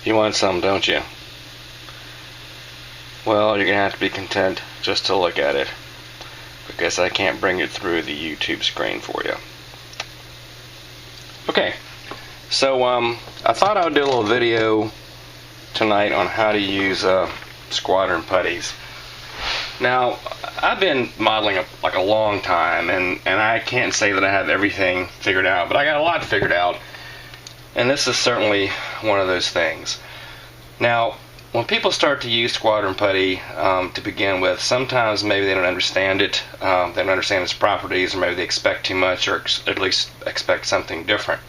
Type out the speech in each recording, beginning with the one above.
You want some, don't you? Well, you're going to have to be content just to look at it, because I can't bring it through the YouTube screen for you. Okay, so I thought I would do a little video tonight on how to use Squadron putties. Now, I've been modeling like a long time, and I can't say that I have everything figured out, but I got a lot figured out, and this is certainly one of those things. Now, when people start to use Squadron putty to begin with, sometimes maybe they don't understand it, they don't understand its properties, or maybe they expect too much, or at least expect something different.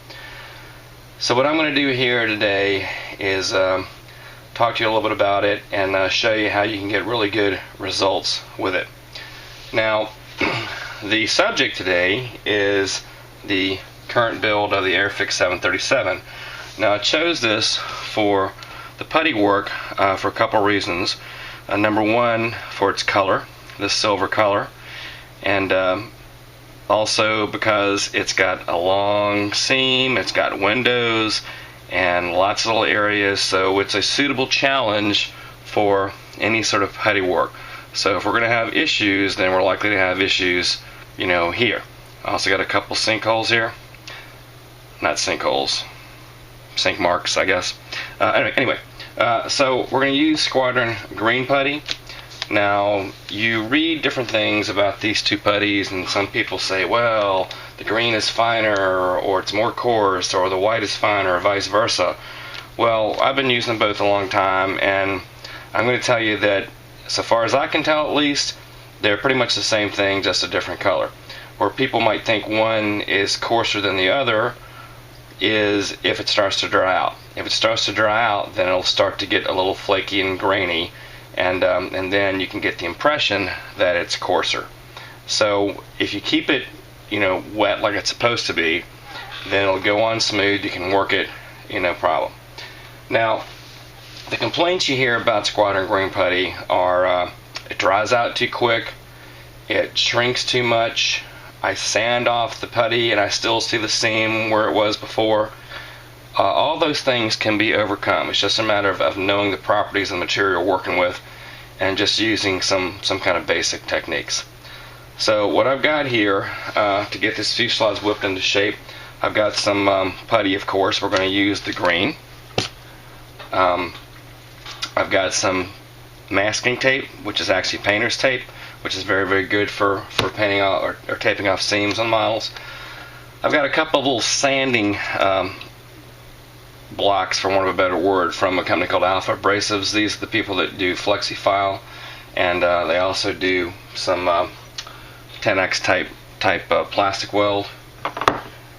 So what I'm going to do here today is talk to you a little bit about it and show you how you can get really good results with it. Now, the subject today is the current build of the Airfix 737. Now, I chose this for the putty work for a couple reasons. Number one, for its color, this silver color, and also because it's got a long seam, it's got windows, and lots of little areas, so it's a suitable challenge for any sort of putty work. So if we're going to have issues, then we're likely to have issues, here. I also got a couple sinkholes here. Not sinkholes, sink marks, I guess. Anyway, so we're going to use Squadron green putty. Now, you read different things about these two putties, and some people say, well, the green is finer, or it's more coarse, or the white is finer, or vice versa. Well, I've been using them both a long time, and I'm going to tell you that, so far as I can tell at least, they're pretty much the same thing, just a different color. Where people might think one is coarser than the other is if it starts to dry out. If it starts to dry out, then it'll start to get a little flaky and grainy, and then you can get the impression that it's coarser. So if you keep it, wet like it's supposed to be, then it'll go on smooth. You can work it, no problem. Now, the complaints you hear about Squadron green putty are it dries out too quick, it shrinks too much, I sand off the putty and I still see the seam where it was before. All those things can be overcome. It's just a matter of knowing the properties of the material you're working with and just using some kind of basic techniques. So what I've got here to get this fuselage whipped into shape, I've got some putty, of course. We're going to use the green. I've got some masking tape, which is actually painter's tape, which is very, very good for painting off or taping off seams on models. I've got a couple of little sanding blocks, for want of a better word, from a company called Alpha Abrasives. These are the people that do flexi-file, and they also do some 10x type plastic weld.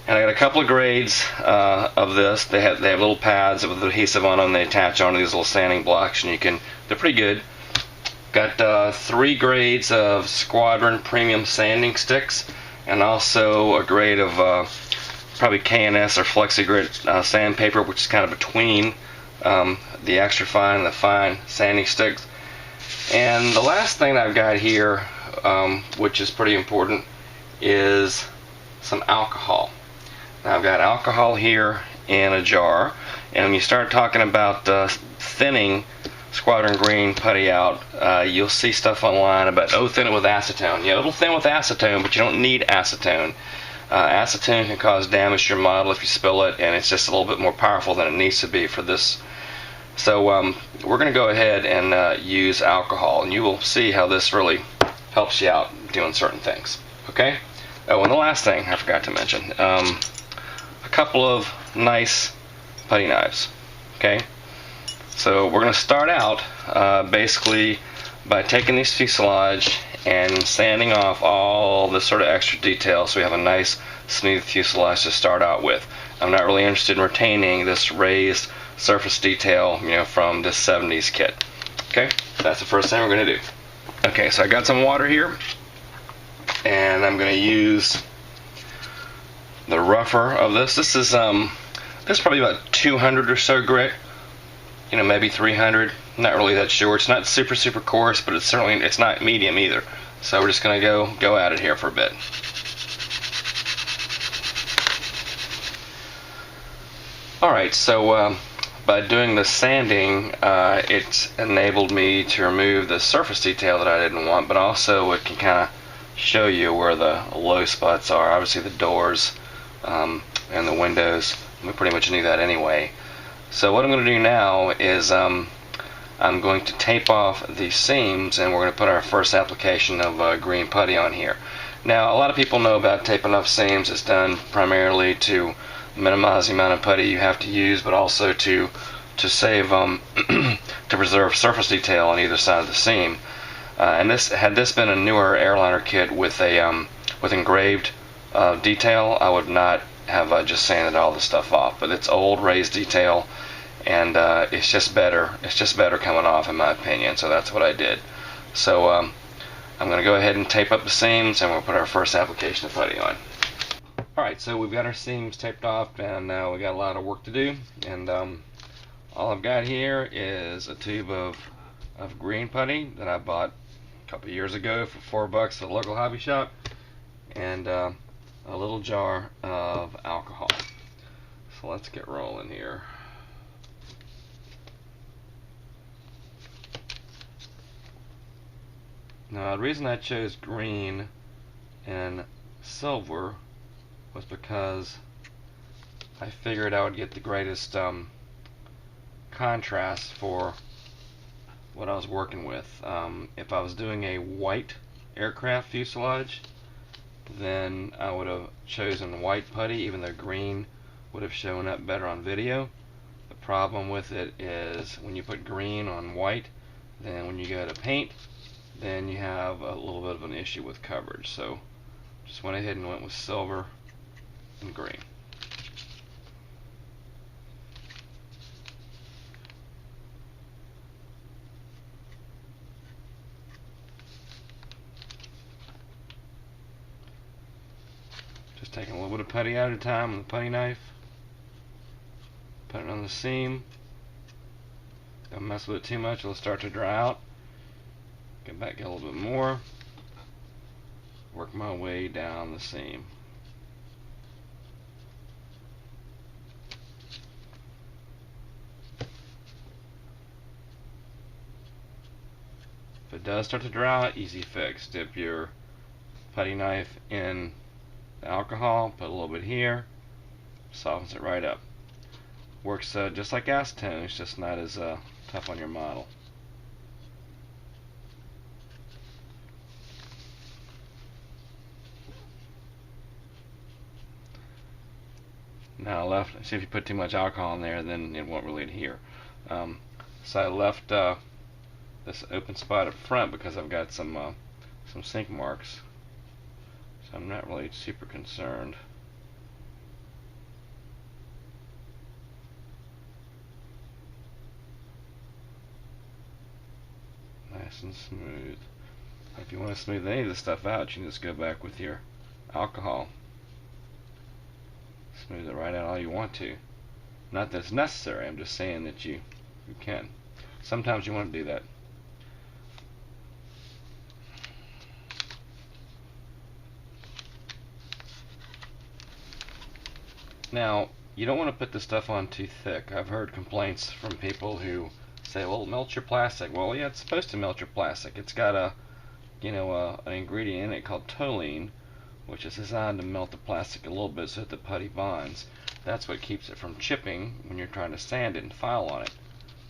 And I got a couple of grades of this. They have little pads with adhesive on them. They attach onto these little sanding blocks, and they're pretty good. Got 3 grades of Squadron premium sanding sticks, and also a grade of probably K&S or FlexiGrit sandpaper, which is kind of between the extra fine and the fine sanding sticks. And the last thing I've got here, which is pretty important, is some alcohol. Now, I've got alcohol here in a jar, and when you start talking about thinning Squadron green putty out, you'll see stuff online about, thin it with acetone. Yeah, it'll thin with acetone, but you don't need acetone. Acetone can cause damage to your model if you spill it, and it's just a little bit more powerful than it needs to be for this. So we're going to go ahead and use alcohol, and you will see how this really helps you out doing certain things. Okay? Oh, and the last thing I forgot to mention, a couple of nice putty knives. Okay? So we're going to start out basically by taking these fuselage and sanding off all this sort of extra detail so we have a nice smooth fuselage to start out with. I'm not really interested in retaining this raised surface detail, from this 70s kit. Okay, that's the first thing we're going to do. Okay, so I got some water here, and I'm going to use the rougher of this. This is probably about 200 or so grit, maybe 300. Not really that sure. It's not super coarse, but it's not medium either. So we're just going to go at it here for a bit. All right, so by doing the sanding, it's enabled me to remove the surface detail that I didn't want, but also it can kind of show you where the low spots are. Obviously the doors and the windows, we pretty much knew that anyway. So what I'm going to do now is I'm going to tape off the seams, and we're going to put our first application of green putty on here. Now, a lot of people know about taping off seams. It's done primarily to minimize the amount of putty you have to use, but also to save to preserve surface detail on either side of the seam. And had this been a newer airliner kit with a with engraved detail, I would not have just sanded all the stuff off. But it's old raised detail, and it's just better. It's just better coming off, in my opinion. So that's what I did. So I'm going to go ahead and tape up the seams, and we'll put our first application of putty on. Alright, so we've got our seams taped off, and now we got a lot of work to do. And all I've got here is a tube of green putty that I bought a couple years ago for $4 at a local hobby shop, and a little jar of alcohol. So let's get rolling here. Now, the reason I chose green and silver was because I figured I would get the greatest contrast for what I was working with. If I was doing a white aircraft fuselage, then I would have chosen white putty, even though green would have shown up better on video. The problem with it is when you put green on white, then when you go to paint, then you have a little bit of an issue with coverage. So just went ahead and went with silver and green. Just taking a little bit of putty at a time with the putty knife. Put it on the seam. Don't mess with it too much, it'll start to dry out. Get back, get a little bit more. Work my way down the seam. If it does start to dry out, easy fix. Dip your putty knife in the alcohol, put a little bit here, softens it right up. Works just like acetone, it's just not as tough on your model. Now I left, see if you put too much alcohol in there, then it won't really adhere. So I left this open spot up front because I've got some sink marks. So I'm not really super concerned. Nice and smooth. If you want to smooth any of this stuff out, you can just go back with your alcohol. Smooth it right out all you want to. Not that it's necessary, I'm just saying that you can. Sometimes you want to do that. Now, you don't want to put this stuff on too thick. I've heard complaints from people who say, well, melt your plastic. Well, yeah, it's supposed to melt your plastic. It's got a, an ingredient in it called toluene, which is designed to melt the plastic a little bit so that the putty bonds. That's what keeps it from chipping when you're trying to sand it and file on it.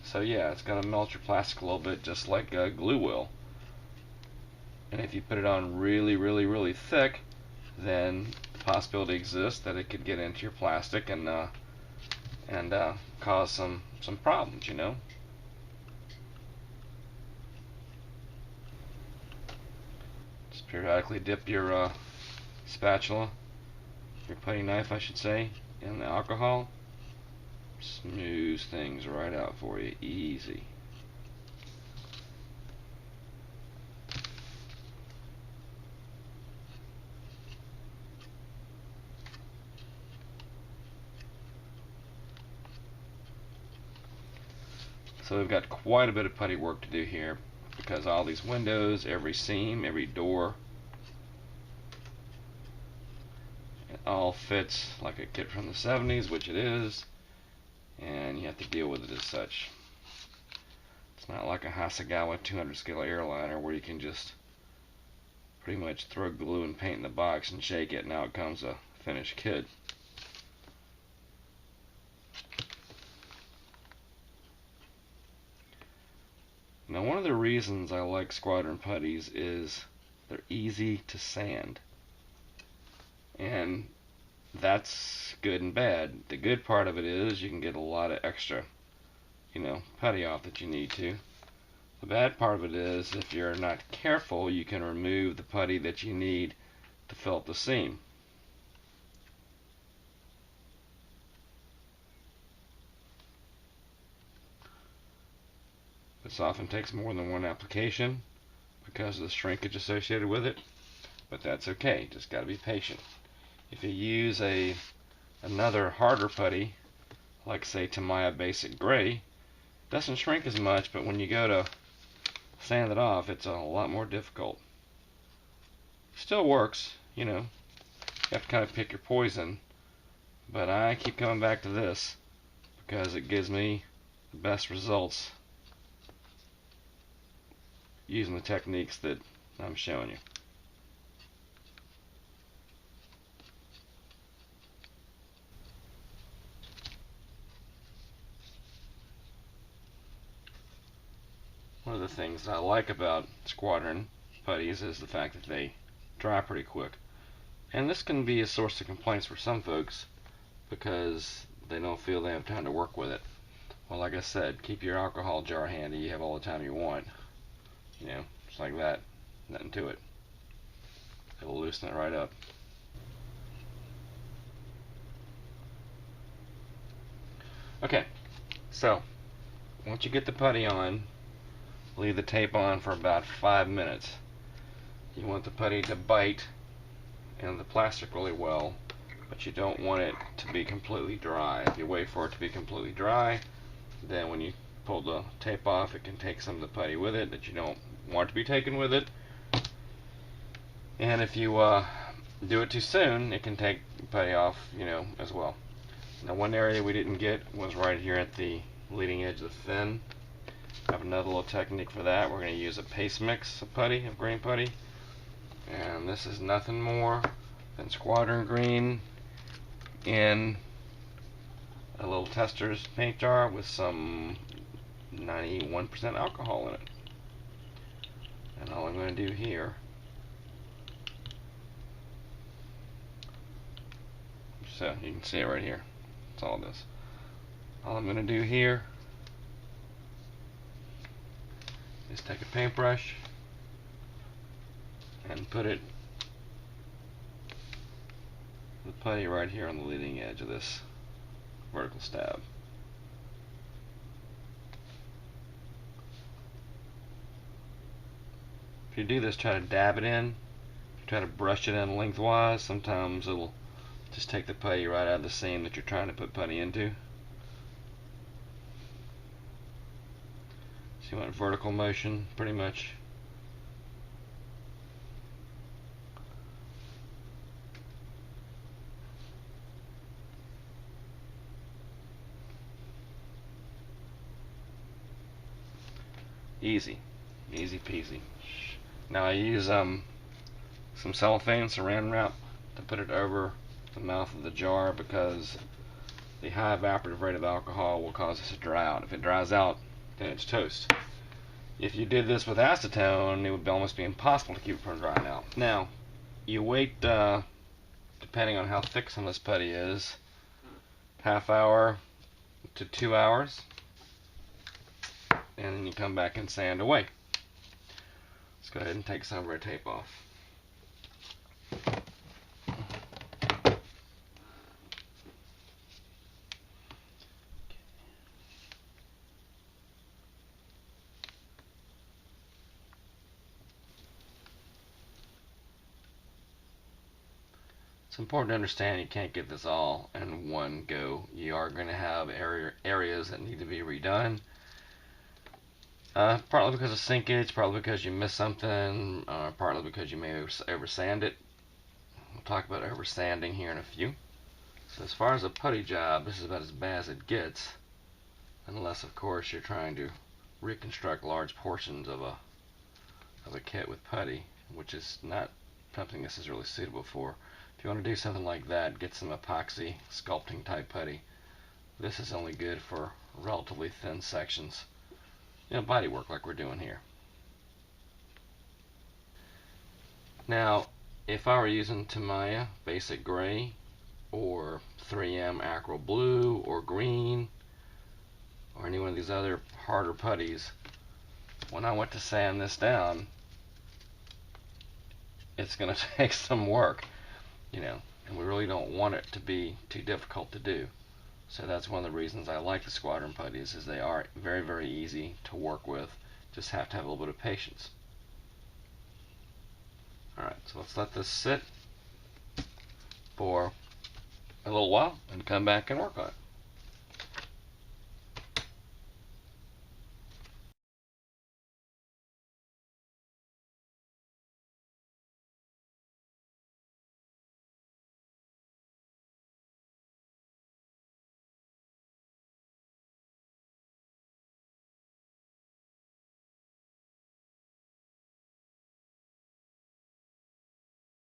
So yeah, it's going to melt your plastic a little bit just like glue will. And if you put it on really, really, really thick, then the possibility exists that it could get into your plastic and cause some problems, Just periodically dip your spatula, your putty knife I should say, in the alcohol. Smooth things right out for you, easy. So we've got quite a bit of putty work to do here because all these windows, every seam, every door, it all fits like a kit from the 70s, which it is. and you have to deal with it as such. It's not like a Hasegawa 200 scale airliner where you can just pretty much throw glue and paint in the box and shake it, and out comes a finished kit. Now, one of the reasons I like Squadron putties is they're easy to sand, and that's good and bad. The good part of it is you can get a lot of extra, putty off that you need to. The bad part of it is if you're not careful, you can remove the putty that you need to fill up the seam. This often takes more than one application because of the shrinkage associated with it, but that's okay. Just got to be patient. If you use another harder putty, like say Tamiya Basic Gray, it doesn't shrink as much, but when you go to sand it off, it's a lot more difficult. Still works, you have to kind of pick your poison, but I keep coming back to this because it gives me the best results using the techniques that I'm showing you. One of the things that I like about Squadron putties is the fact that they dry pretty quick. And this can be a source of complaints for some folks because they don't feel they have time to work with it. Well, like I said, keep your alcohol jar handy. You have all the time you want. Just like that. Nothing to it. It'll loosen it right up. Okay, so once you get the putty on, leave the tape on for about 5 minutes. You want the putty to bite into the plastic really well, but you don't want it to be completely dry. If you wait for it to be completely dry, then when you pull the tape off, it can take some of the putty with it that you don't want to be taken with it. And if you do it too soon, it can take putty off, as well. Now, one area we didn't get was right here at the leading edge of the fin. I have another little technique for that. We're going to use a paste mix of putty, of green putty. And this is nothing more than Squadron green in a little tester's paint jar with some 91% alcohol in it. And all I'm going to do here, so you can see it right here. That's all it is. All I'm going to do here is take a paintbrush and put the putty right here on the leading edge of this vertical stab. If you do this, try to dab it in. If you try to brush it in lengthwise, sometimes it'll just take the putty right out of the seam that you're trying to put putty into. So you want vertical motion, pretty much. Easy peasy. Now I use some cellophane saran wrap to put it over the mouth of the jar because the high evaporative rate of alcohol will cause this to dry out. If it dries out, then it's toast. If you did this with acetone, it would almost be impossible to keep it from drying out. Now, you wait, depending on how thick some of this putty is, half hour to 2 hours, and then you come back and sand away. Let's go ahead and take some of our tape off. It's important to understand you can't get this all in one go. You are going to have areas that need to be redone. Partly because of sinkage, partly because you missed something, partly because you may over sand it. We'll talk about over sanding here in a few. So as far as a putty job, this is about as bad as it gets. unless of course you're trying to reconstruct large portions of a kit with putty, which is not something this is really suitable for. If you want to do something like that, get some epoxy sculpting type putty. This is only good for relatively thin sections, body work like we're doing here. Now, if I were using Tamiya Basic Gray or 3M Acryl Blue or Green or any one of these other harder putties, when I went to sand this down, it's going to take some work, and we really don't want it to be too difficult to do. So that's one of the reasons I like the Squadron putties, is they are very, very easy to work with. Just have to have a little bit of patience. Alright, so let's let this sit for a little while and come back and work on it.